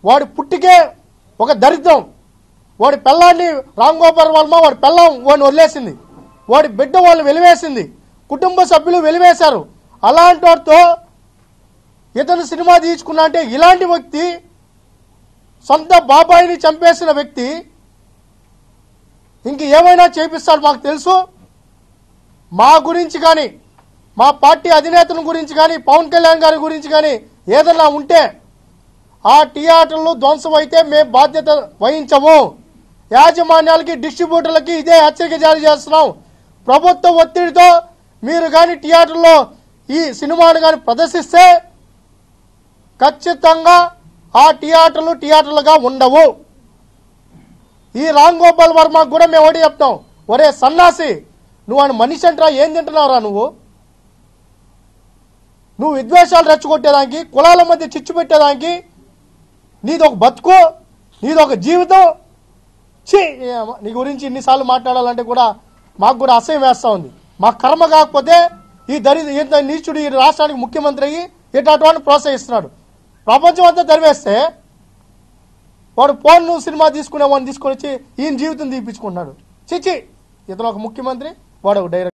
వాడి పుట్టికే ఒక దరిద్రం. వాడి పిల్లాన్ని రామ్ గోపాల్ వర్మ వాడి పిల్లం వాడిని వదిలేసింది, వాడి బిడ్డ వాళ్ళు వెలివేసింది, కుటుంబ సభ్యులు వెలివేశారు. అలాంటి వాడితో ఇతను సినిమా తీసుకున్నా అంటే ఇలాంటి వ్యక్తి, సొంత బాబాయిని చంపేసిన వ్యక్తి ఇంక ఏమైనా చేపిస్తాడు మాకు తెలుసు. మా గురించి కానీ, మా పార్టీ అధినేతల గురించి కానీ, పవన్ కళ్యాణ్ గారి గురించి కానీ ఏదన్నా ఉంటే ఆ థియేటర్లు ధ్వంసం అయితే మేము బాధ్యత వహించము. యాజమాన్యాలకి, డిస్ట్రిబ్యూటర్లకి ఇదే హెచ్చరిక జారీ చేస్తున్నాం. ప్రభుత్వ ఒత్తిడితో మీరు కానీ థియేటర్లో ఈ సినిమాను కానీ ప్రదర్శిస్తే ఖచ్చితంగా ఆ థియేటర్లుగా ఉండవు. ఈ రామ్ గోపాల్ వర్మకు కూడా మేము ఒకటి చెప్తాం, ఒరే సన్నాసి, నువ్వు అని మనిషి అంటారా? ఏం తింటున్నావురా నువ్వు విద్వేషాలు రెచ్చగొట్టేదానికి, కులాల మధ్య చిచ్చు పెట్టేదానికి నీదొక బతుకు, నీదొక జీవితం. నీ గురించి ఇన్నిసార్లు మాట్లాడాలంటే కూడా మాకు కూడా అసహ్యం వేస్తూ ఉంది. మా కర్మ కాకపోతే ఇంత నీచుడు ఈ రాష్ట్రానికి ముఖ్యమంత్రి అయ్యి ఇట్లాంటి ప్రోత్సహిస్తున్నాడు. ప్రపంచం అంతా తరివేస్తే వాడు ఫోన్ సినిమా తీసుకునే వాడిని తీసుకొని వచ్చి ఈయన జీవితం తీపించుకుంటున్నాడు. చిచి, ఇతను ఒక ముఖ్యమంత్రి, వాడు ఒక డైరెక్టర్.